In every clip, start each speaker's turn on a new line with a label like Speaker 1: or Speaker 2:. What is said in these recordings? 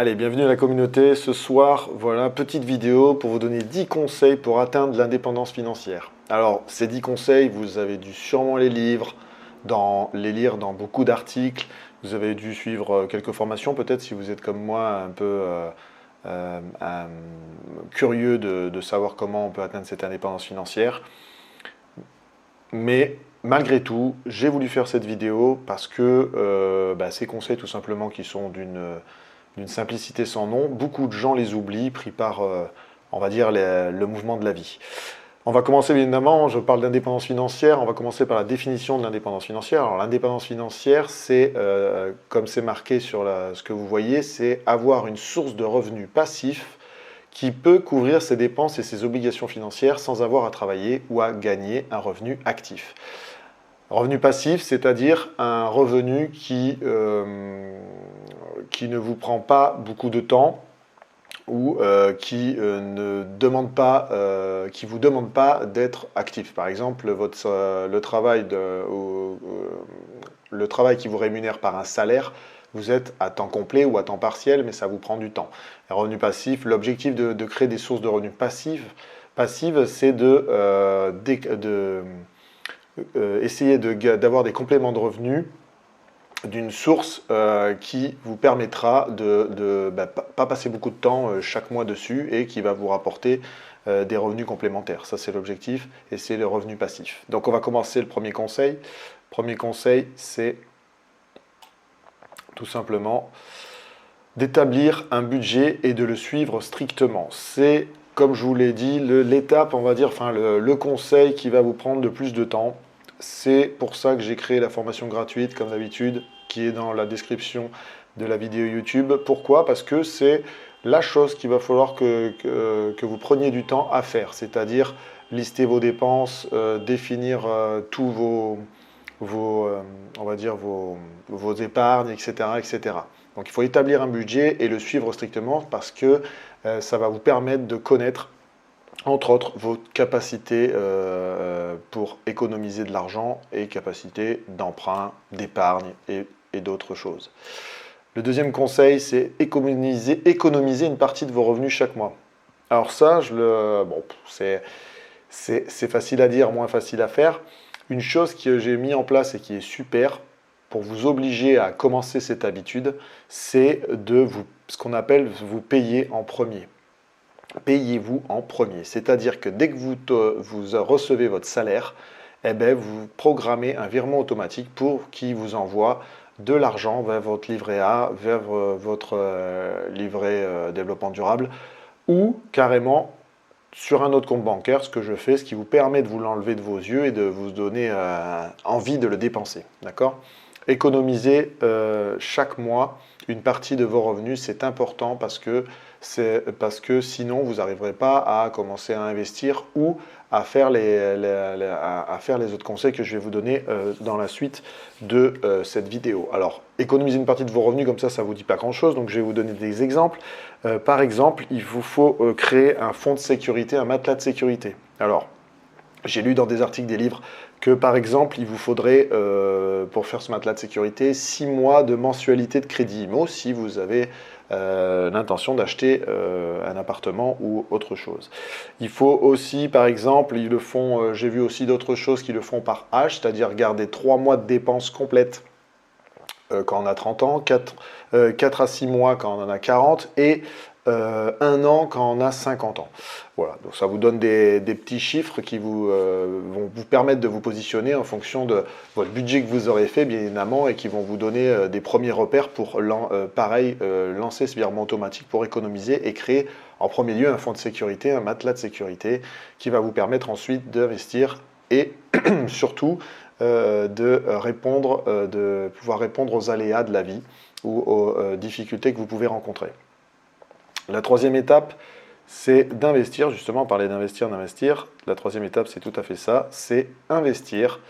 Speaker 1: Allez, bienvenue à la communauté. Ce soir, voilà, petite vidéo pour vous donner 10 conseils pour atteindre l'indépendance financière. Alors, ces 10 conseils, vous avez dû sûrement les lire dans beaucoup d'articles. Vous avez dû suivre quelques formations, peut-être si vous êtes comme moi un peu curieux de savoir comment on peut atteindre cette indépendance financière. Mais malgré tout, j'ai voulu faire cette vidéo parce que ces conseils tout simplement qui sont d'une simplicité sans nom, beaucoup de gens les oublient, pris par, on va dire, le mouvement de la vie. On va commencer bien évidemment, je parle d'indépendance financière, on va commencer par la définition de l'indépendance financière. Alors l'indépendance financière, c'est, comme c'est marqué sur ce que vous voyez, c'est avoir une source de revenus passifs qui peut couvrir ses dépenses et ses obligations financières sans avoir à travailler ou à gagner un revenu actif. Revenu passif, c'est-à-dire un revenu qui ne vous prend pas beaucoup de temps ou qui ne demande pas, qui vous demande pas d'être actif. Par exemple, le travail qui vous rémunère par un salaire, vous êtes à temps complet ou à temps partiel, mais ça vous prend du temps. Un revenu passif, l'objectif de créer des sources de revenus passives, c'est essayer d'avoir des compléments de revenus d'une source qui vous permettra de pas passer beaucoup de temps chaque mois dessus et qui va vous rapporter des revenus complémentaires. Ça, c'est l'objectif et c'est le revenu passif. Donc, on va commencer le premier conseil. Premier conseil, c'est tout simplement d'établir un budget et de le suivre strictement. C'est, comme je vous l'ai dit, l'étape, on va dire, enfin le conseil qui va vous prendre le plus de temps. C'est pour ça que j'ai créé la formation gratuite, comme d'habitude, qui est dans la description de la vidéo YouTube. Pourquoi? Parce que c'est la chose qu'il va falloir que vous preniez du temps à faire, c'est-à-dire lister vos dépenses, définir tous on va dire vos épargnes, etc., etc. Donc il faut établir un budget et le suivre strictement parce que ça va vous permettre de connaître entre autres vos capacités pour économiser de l'argent et capacités d'emprunt, d'épargne et d'autres choses. Le deuxième conseil, c'est économiser une partie de vos revenus chaque mois. Alors ça, c'est facile à dire, moins facile à faire. Une chose que j'ai mis en place et qui est super pour vous obliger à commencer cette habitude, c'est ce qu'on appelle vous payer en premier. Payez-vous en premier. C'est-à-dire que dès que vous recevez votre salaire, eh bien, vous programmez un virement automatique pour qu'il vous envoie de l'argent vers votre livret A, vers votre livret développement durable ou carrément sur un autre compte bancaire, ce que je fais, ce qui vous permet de vous l'enlever de vos yeux et de vous donner envie de le dépenser. D'accord ? Économiser chaque mois une partie de vos revenus, c'est important parce que sinon vous n'arriverez pas à commencer à investir ou à faire les autres conseils que je vais vous donner dans la suite de cette vidéo. Alors, économiser une partie de vos revenus, comme ça ne vous dit pas grand-chose, donc je vais vous donner des exemples. Par exemple, il vous faut créer un fonds de sécurité, un matelas de sécurité. Alors, j'ai lu dans des articles, des livres, que par exemple, il vous faudrait, pour faire ce matelas de sécurité, 6 mois de mensualité de crédit IMO si vous avez l'intention d'acheter un appartement ou autre chose. Il faut aussi, par exemple, ils le font, j'ai vu aussi d'autres choses qui le font par âge, c'est-à-dire garder 3 mois de dépenses complètes quand on a 30 ans, 4 à 6 mois quand on en a 40 et 1 an quand on a 50 ans. Voilà, donc ça vous donne des petits chiffres qui vont vous permettre de vous positionner en fonction de votre budget que vous aurez fait, bien évidemment, et qui vont vous donner des premiers repères pour, lancer ce virement automatique pour économiser et créer en premier lieu un fonds de sécurité, un matelas de sécurité qui va vous permettre ensuite d'investir et surtout de pouvoir répondre aux aléas de la vie ou aux difficultés que vous pouvez rencontrer. La troisième étape, c'est d'investir, justement, parler d'investir. La troisième étape, c'est tout à fait ça, c'est investir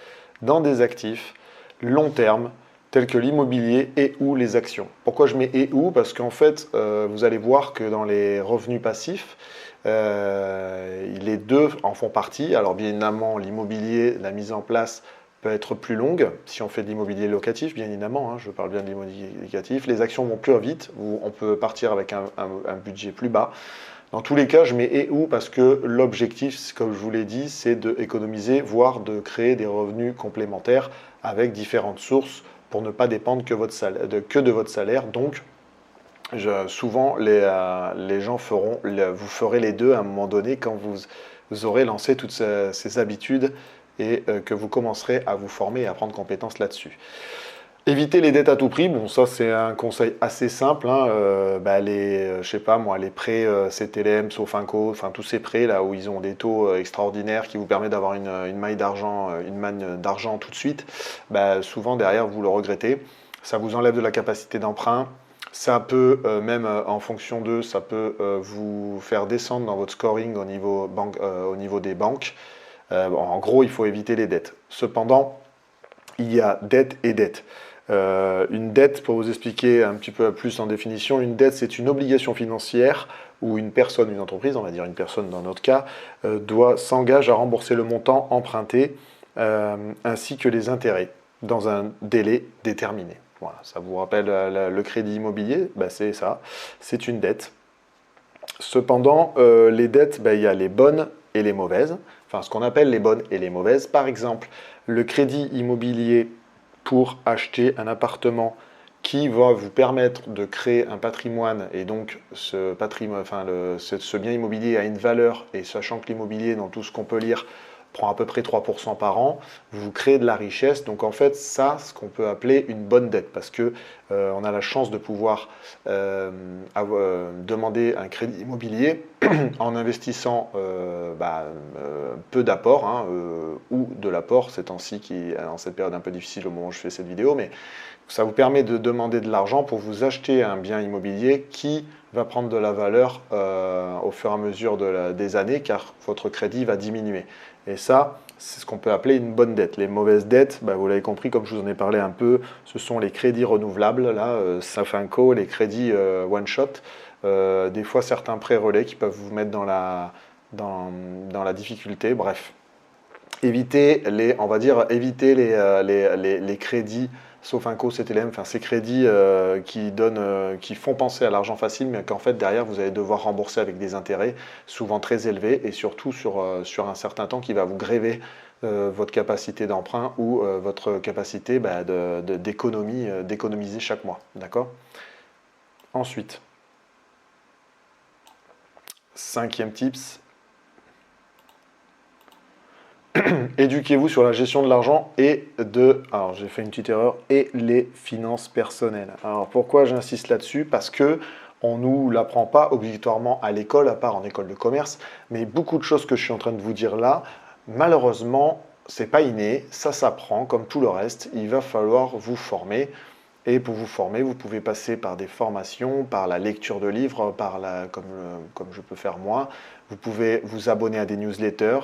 Speaker 1: dans des actifs long terme, tels que l'immobilier et ou les actions. Pourquoi je mets et ou? Parce qu'en fait, vous allez voir que dans les revenus passifs, les deux en font partie. Alors bien évidemment, l'immobilier, la mise en place peut être plus longue, si on fait de l'immobilier locatif, bien évidemment, hein, je parle bien de l'immobilier locatif. Les actions vont plus vite, ou on peut partir avec un budget plus bas. Dans tous les cas, je mets et ou parce que l'objectif, comme je vous l'ai dit, c'est d'économiser, voire de créer des revenus complémentaires avec différentes sources pour ne pas dépendre que de votre salaire. Donc, souvent, les gens vous ferez les deux à un moment donné quand vous aurez lancé toutes ces habitudes et que vous commencerez à vous former et à prendre compétence là-dessus. Éviter les dettes à tout prix, bon ça c'est un conseil assez simple, hein, je sais pas moi, les prêts CTLM, Sofinco, enfin tous ces prêts là où ils ont des taux extraordinaires qui vous permettent d'avoir une manne d'argent tout de suite, souvent derrière vous le regrettez, ça vous enlève de la capacité d'emprunt, ça peut même en fonction d'eux, ça peut vous faire descendre dans votre scoring au niveau des banques. En gros, il faut éviter les dettes. Cependant, il y a dette et dette. Une dette, pour vous expliquer un petit peu plus en définition, une dette c'est une obligation financière où une personne, une entreprise, on va dire une personne dans notre cas, s'engage à rembourser le montant emprunté ainsi que les intérêts dans un délai déterminé. Voilà, ça vous rappelle le crédit immobilier, c'est ça, c'est une dette. Cependant, les dettes, il y a les bonnes et les mauvaises, enfin ce qu'on appelle les bonnes et les mauvaises. Par exemple, le crédit immobilier pour acheter un appartement qui va vous permettre de créer un patrimoine et donc ce bien immobilier a une valeur et sachant que l'immobilier, dans tout ce qu'on peut lire, prend à peu près 3% par an, vous créez de la richesse. Donc en fait, ça, ce qu'on peut appeler une bonne dette, parce que on a la chance de pouvoir demander un crédit immobilier en investissant peu d'apport ou de l'apport ces temps-ci, en cette période un peu difficile au moment où je fais cette vidéo, mais ça vous permet de demander de l'argent pour vous acheter un bien immobilier qui va prendre de la valeur au fur et à mesure des années, car votre crédit va diminuer. Et ça, c'est ce qu'on peut appeler une bonne dette. Les mauvaises dettes, vous l'avez compris, comme je vous en ai parlé un peu, ce sont les crédits renouvelables, là, Sofinco, les crédits one shot, des fois certains prêts relais qui peuvent vous mettre dans la difficulté. Bref, évitez les crédits Sofinco, CTLM, enfin ces crédits qui font penser à l'argent facile, mais qu'en fait derrière vous allez devoir rembourser avec des intérêts souvent très élevés et surtout sur un certain temps qui va vous gréver votre capacité d'emprunt ou votre capacité d'économiser chaque mois. D'accord ? Ensuite, 5e tips. Éduquez-vous sur la gestion de l'argent alors j'ai fait une petite erreur, et les finances personnelles. Alors pourquoi j'insiste là-dessus? Parce que on ne nous l'apprend pas obligatoirement à l'école, à part en école de commerce, mais beaucoup de choses que je suis en train de vous dire là, malheureusement, c'est pas inné, ça s'apprend comme tout le reste, il va falloir vous former. Et pour vous former, vous pouvez passer par des formations, par la lecture de livres, comme je peux faire moi. Vous pouvez vous abonner à des newsletters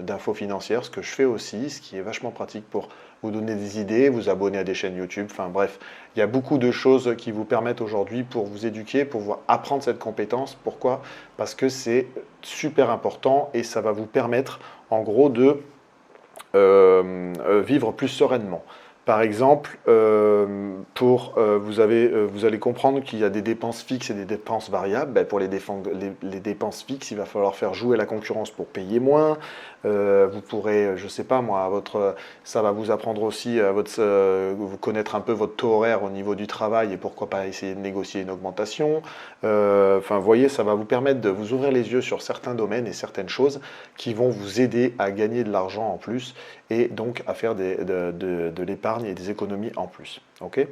Speaker 1: d'infos financières, ce que je fais aussi, ce qui est vachement pratique pour vous donner des idées, vous abonner à des chaînes YouTube, enfin bref, il y a beaucoup de choses qui vous permettent aujourd'hui pour vous éduquer, pour vous apprendre cette compétence. Pourquoi? Parce que c'est super important et ça va vous permettre en gros de vivre plus sereinement. Par exemple, vous allez comprendre qu'il y a des dépenses fixes et des dépenses variables. Pour les dépenses fixes, il va falloir faire jouer la concurrence pour payer moins. Vous pourrez, je ne sais pas moi, ça va vous apprendre aussi vous connaître un peu votre taux horaire au niveau du travail et pourquoi pas essayer de négocier une augmentation. Vous voyez, ça va vous permettre de vous ouvrir les yeux sur certains domaines et certaines choses qui vont vous aider à gagner de l'argent en plus et donc à faire de l'épargne et des économies en plus. Ok ?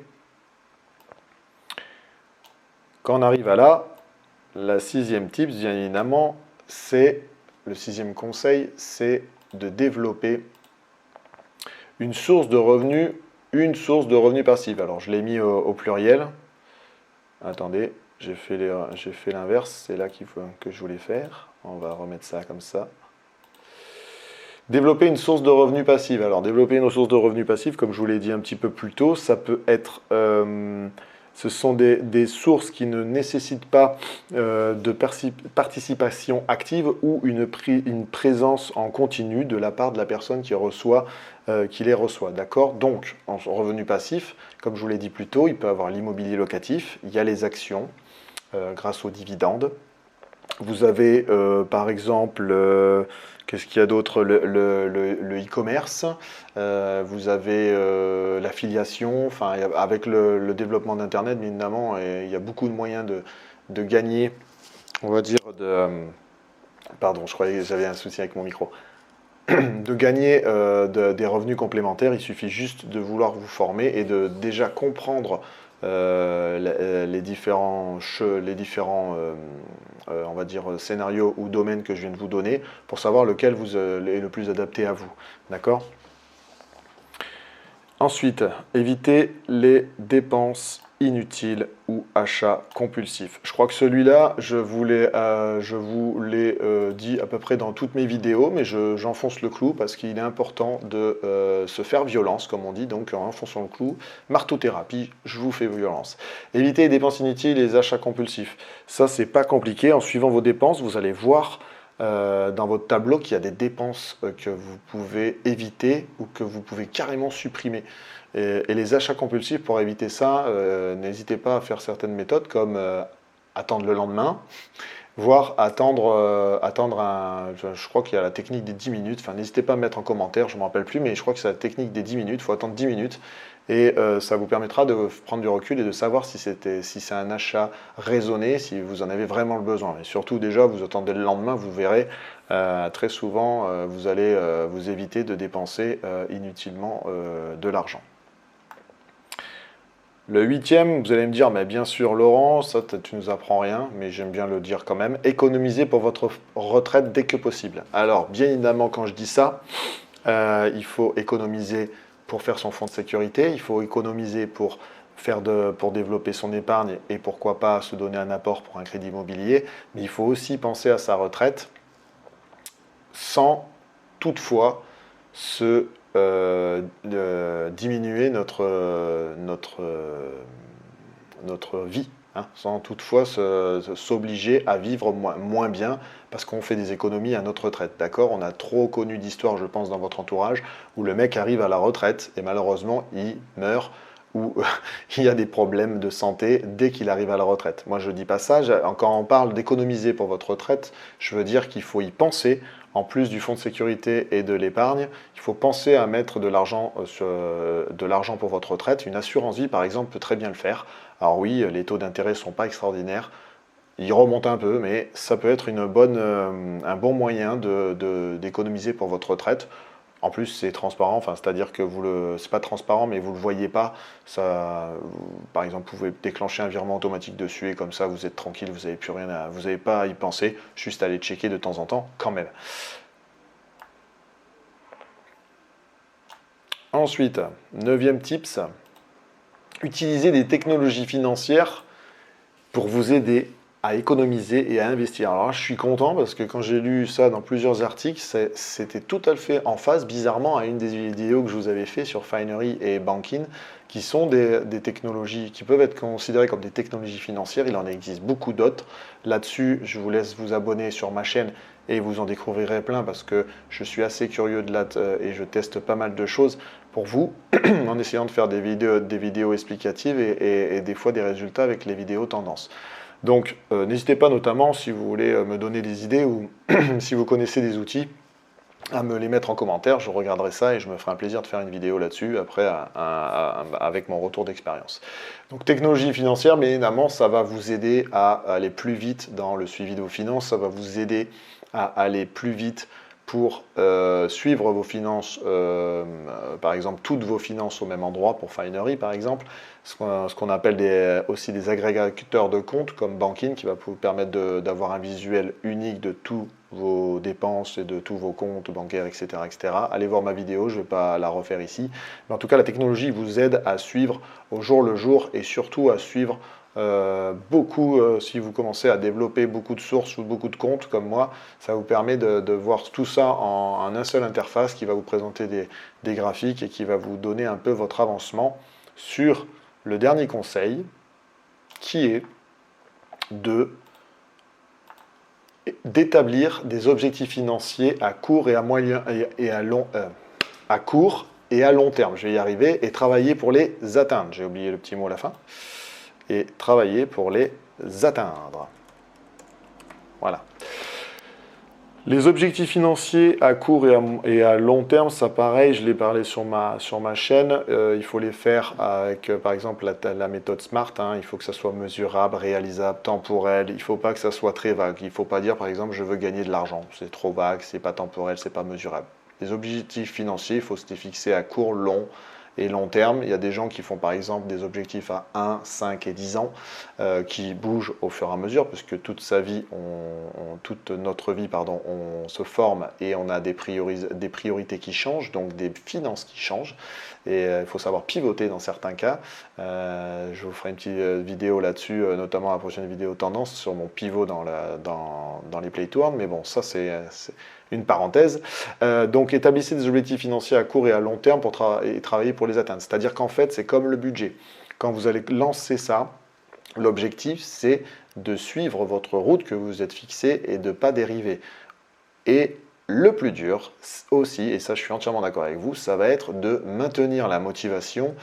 Speaker 1: Quand on arrive à là, la 6e tips, bien évidemment, le 6e conseil, c'est de développer une source de revenus passive. Alors je l'ai mis au pluriel. Attendez, j'ai fait l'inverse, c'est là que je voulais faire. On va remettre ça comme ça. Développer une source de revenus passive. Alors, développer une source de revenus passive, comme je vous l'ai dit un petit peu plus tôt, ça peut être Ce sont des sources qui ne nécessitent pas de participation active ou une présence en continu de la part de la personne qui les reçoit. D'accord? Donc, en revenu passif, comme je vous l'ai dit plus tôt, il peut y avoir l'immobilier locatif, il y a les actions grâce aux dividendes. Vous avez par exemple, qu'est-ce qu'il y a d'autre? Le e-commerce, vous avez l'affiliation, enfin, avec le développement d'Internet, bien évidemment, et il y a beaucoup de moyens de gagner, on va dire, pardon, je croyais que j'avais un souci avec mon micro. De gagner des revenus complémentaires, il suffit juste de vouloir vous former et de déjà comprendre les différents on va dire, scénarios ou domaines que je viens de vous donner pour savoir lequel est le plus adapté à vous. D'accord? Ensuite, évitez les dépenses inutiles ou achats compulsifs. Je crois que celui-là, je vous l'ai dit à peu près dans toutes mes vidéos, mais j'enfonce le clou parce qu'il est important de se faire violence, comme on dit, donc en enfonçant le clou, marteau-thérapie, je vous fais violence. Évitez les dépenses inutiles et les achats compulsifs. Ça, c'est pas compliqué. En suivant vos dépenses, vous allez voir dans votre tableau qu'il y a des dépenses que vous pouvez éviter ou que vous pouvez carrément supprimer. Et les achats compulsifs, pour éviter ça, n'hésitez pas à faire certaines méthodes comme attendre le lendemain, voire attendre je crois qu'il y a la technique des 10 minutes, enfin n'hésitez pas à me mettre en commentaire, je ne me rappelle plus, mais je crois que c'est la technique des 10 minutes, il faut attendre 10 minutes, et ça vous permettra de prendre du recul et de savoir si c'est un achat raisonné, si vous en avez vraiment le besoin. Et surtout déjà, vous attendez le lendemain, vous verrez, très souvent, vous allez vous éviter de dépenser inutilement de l'argent. Le 8e, vous allez me dire, mais bien sûr Laurent, ça tu nous apprends rien, mais j'aime bien le dire quand même, économisez pour votre retraite dès que possible. Alors, bien évidemment, quand je dis ça, il faut économiser pour faire son fonds de sécurité, il faut économiser pour développer son épargne et pourquoi pas se donner un apport pour un crédit immobilier, mais il faut aussi penser à sa retraite sans toutefois diminuer notre vie, hein, sans toutefois s'obliger à vivre moins bien parce qu'on fait des économies à notre retraite. D'accord? On a trop connu d'histoires, je pense, dans votre entourage, où le mec arrive à la retraite et malheureusement, il meurt ou il y a des problèmes de santé dès qu'il arrive à la retraite. Moi, je ne dis pas ça. Quand on parle d'économiser pour votre retraite, je veux dire qu'il faut y penser. En plus du fonds de sécurité et de l'épargne, il faut penser à mettre de l'argent pour votre retraite. Une assurance vie, par exemple, peut très bien le faire. Alors oui, les taux d'intérêt ne sont pas extraordinaires. Ils remontent un peu, mais ça peut être un bon moyen d'économiser pour votre retraite. En plus, c'est transparent, enfin, c'est-à-dire que c'est pas transparent, mais vous ne le voyez pas. Ça, par exemple, vous pouvez déclencher un virement automatique dessus et comme ça, vous êtes tranquille, vous n'avez pas à y penser, juste à aller checker de temps en temps, quand même. Ensuite, 9e tips, utilisez des technologies financières pour vous aider à économiser et à investir. Alors là, je suis content parce que quand j'ai lu ça dans plusieurs articles, c'était tout à fait en phase, bizarrement, à une des vidéos que je vous avais fait sur Finery et Banking, qui sont des technologies qui peuvent être considérées comme des technologies financières. Il en existe beaucoup d'autres. Là-dessus, je vous laisse vous abonner sur ma chaîne et vous en découvrirez plein parce que je suis assez curieux et je teste pas mal de choses pour vous en essayant de faire des vidéos explicatives et des fois des résultats avec les vidéos tendances. Donc, n'hésitez pas notamment, si vous voulez me donner des idées ou si vous connaissez des outils, à me les mettre en commentaire. Je regarderai ça et je me ferai un plaisir de faire une vidéo là-dessus après avec mon retour d'expérience. Donc, technologie financière, mais évidemment, ça va vous aider à aller plus vite dans le suivi de vos finances. Ça va vous aider à aller plus vite pour suivre vos finances, par exemple, toutes vos finances au même endroit pour Finery, par exemple. Ce qu'on appelle aussi des agrégateurs de comptes comme Banking qui va vous permettre d'avoir un visuel unique de tous vos dépenses et de tous vos comptes bancaires, etc. etc. Allez voir ma vidéo, je ne vais pas la refaire ici. Mais en tout cas, la technologie vous aide à suivre au jour le jour et surtout à suivre si vous commencez à développer beaucoup de sources ou beaucoup de comptes comme moi, ça vous permet de voir tout ça en un seul interface qui va vous présenter des graphiques et qui va vous donner un peu votre avancement sur le dernier conseil. qui est d'établir des objectifs financiers à court et à moyen et à long à court et à long terme. Je vais y arriver et travailler pour les atteindre. J'ai oublié le petit mot à la fin. Et travailler pour les atteindre. Voilà. Les objectifs financiers à court et à long terme, ça pareil, je l'ai parlé sur ma chaîne, il faut les faire avec par exemple la méthode SMART, hein. Il faut que ça soit mesurable, réalisable, temporel, il ne faut pas que ça soit très vague, il ne faut pas dire par exemple je veux gagner de l'argent, c'est trop vague, c'est pas temporel, c'est pas mesurable. Les objectifs financiers, il faut se les fixer à court, long et long terme. Il y a des gens qui font par exemple des objectifs à 1, 5 et 10 ans qui bougent au fur et à mesure puisque toute notre vie, on se forme et on a des priorités qui changent, donc des finances qui changent. Et il faut savoir pivoter dans certains cas. Je vous ferai une petite vidéo là-dessus, notamment la prochaine vidéo tendance sur mon pivot dans les Play to Earn. Mais bon, ça c'est une parenthèse. Donc établissez des objectifs financiers à court et à long terme pour travailler pour les atteindre. C'est-à-dire qu'en fait, c'est comme le budget. Quand vous allez lancer ça, l'objectif, c'est de suivre votre route que vous êtes fixée et de ne pas dériver. Et le plus dur aussi, et ça je suis entièrement d'accord avec vous, ça va être de maintenir la motivation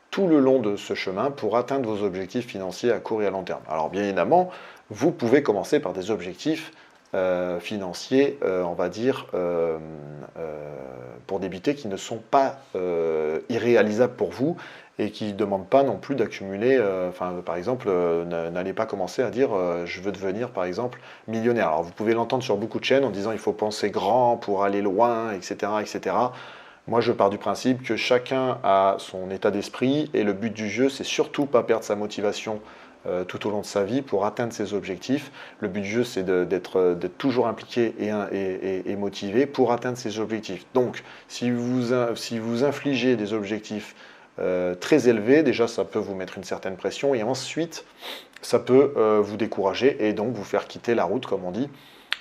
Speaker 1: tout le long de ce chemin pour atteindre vos objectifs financiers à court et à long terme. Alors bien évidemment, vous pouvez commencer par des objectifs financiers, on va dire, pour débuter, qui ne sont pas irréalisables pour vous et qui ne demandent pas non plus d'accumuler, par exemple, n'allez pas commencer à dire je veux devenir par exemple millionnaire. Alors vous pouvez l'entendre sur beaucoup de chaînes en disant il faut penser grand pour aller loin, etc. etc. Moi je pars du principe que chacun a son état d'esprit et le but du jeu c'est surtout pas perdre sa motivation tout au long de sa vie pour atteindre ses objectifs. Le but du jeu, c'est d'être toujours impliqué et motivé pour atteindre ses objectifs. Donc, si vous infligez des objectifs très élevés, déjà, ça peut vous mettre une certaine pression et ensuite, ça peut vous décourager et donc vous faire quitter la route, comme on dit,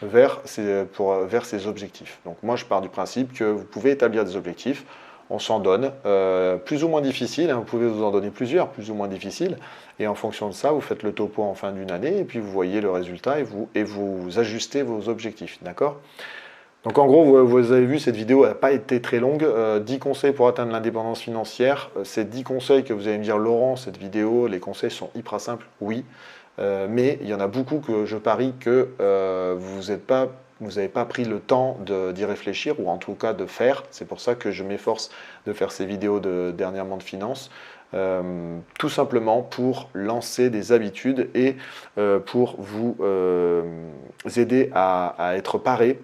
Speaker 1: vers ces objectifs. Donc, moi, je pars du principe que vous pouvez établir des objectifs. On s'en donne, plus ou moins difficile, hein, vous pouvez vous en donner plusieurs, plus ou moins difficiles, et en fonction de ça, vous faites le topo en fin d'une année, et puis vous voyez le résultat, et vous ajustez vos objectifs, d'accord? Donc en gros, vous avez vu, cette vidéo n'a pas été très longue, 10 conseils pour atteindre l'indépendance financière, c'est 10 conseils que vous allez me dire, Laurent, cette vidéo, les conseils sont hyper simples, oui, mais il y en a beaucoup que je parie que vous n'avez pas pris le temps d'y réfléchir ou en tout cas de faire. C'est pour ça que je m'efforce de faire ces vidéos dernièrement de finance, tout simplement pour lancer des habitudes et pour vous aider à être paré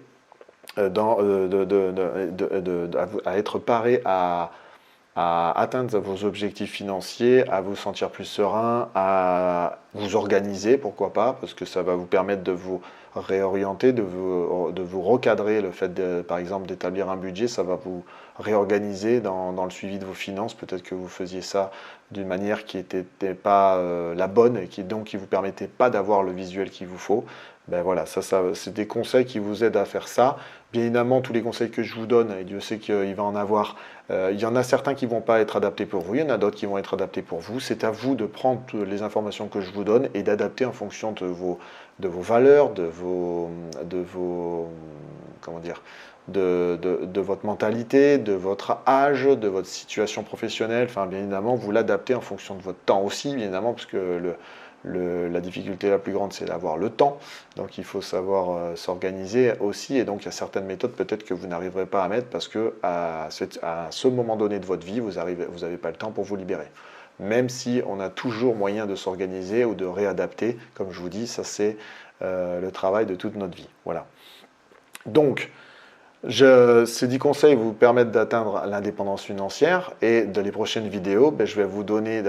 Speaker 1: à atteindre vos objectifs financiers, à vous sentir plus serein, à vous organiser, pourquoi pas, parce que ça va vous permettre de vous réorienter, de vous recadrer. Le fait, par exemple, d'établir un budget, ça va vous réorganiser dans le suivi de vos finances. Peut-être que vous faisiez ça d'une manière qui n'était pas la bonne et qui ne vous permettait pas d'avoir le visuel qu'il vous faut. Ben voilà, ça c'est des conseils qui vous aident à faire ça. Bien évidemment, tous les conseils que je vous donne, et Dieu sait qu'il va en avoir, il y en a certains qui ne vont pas être adaptés pour vous, il y en a d'autres qui vont être adaptés pour vous. C'est à vous de prendre les informations que je vous donne et d'adapter en fonction de vos valeurs, de votre mentalité, de votre âge, de votre situation professionnelle. Enfin, bien évidemment, vous l'adaptez en fonction de votre temps aussi, bien évidemment, parce que la difficulté la plus grande, c'est d'avoir le temps. Donc, il faut savoir s'organiser aussi. Et donc, il y a certaines méthodes peut-être que vous n'arriverez pas à mettre parce que à ce moment donné de votre vie, vous n'avez pas le temps pour vous libérer. Même si on a toujours moyen de s'organiser ou de réadapter, comme je vous dis, ça c'est le travail de toute notre vie. Voilà. Donc, ces 10 conseils vous permettent d'atteindre l'indépendance financière et dans les prochaines vidéos, je vais vous donner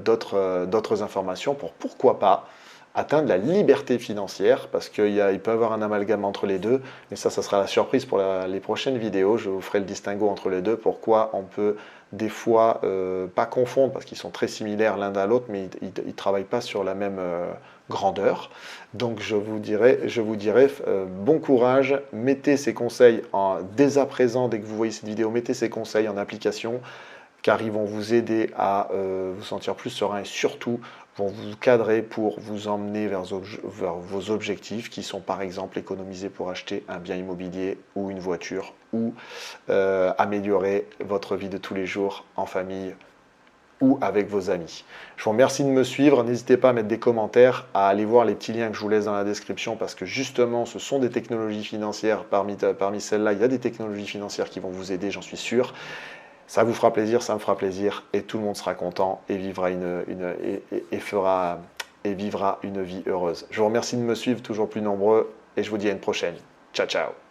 Speaker 1: d'autres informations pour pourquoi pas atteindre la liberté financière parce qu'il peut y avoir un amalgame entre les deux, mais ça sera la surprise pour les prochaines vidéos. Je vous ferai le distinguo entre les deux, pourquoi on peut des fois pas confondre parce qu'ils sont très similaires l'un à l'autre, mais ils ne travaillent pas sur la même grandeur. Donc je vous dirais bon courage, mettez ces conseils dès à présent, dès que vous voyez cette vidéo, mettez ces conseils en application car ils vont vous aider à vous sentir plus serein et surtout vont vous cadrer pour vous emmener vers vos objectifs qui sont par exemple économiser pour acheter un bien immobilier ou une voiture ou améliorer votre vie de tous les jours en famille ou avec vos amis. Je vous remercie de me suivre. N'hésitez pas à mettre des commentaires, à aller voir les petits liens que je vous laisse dans la description parce que justement, ce sont des technologies financières. Parmi celles-là, il y a des technologies financières qui vont vous aider, j'en suis sûr. Ça vous fera plaisir, ça me fera plaisir et tout le monde sera content et vivra vivra une vie heureuse. Je vous remercie de me suivre, toujours plus nombreux et je vous dis à une prochaine. Ciao, ciao.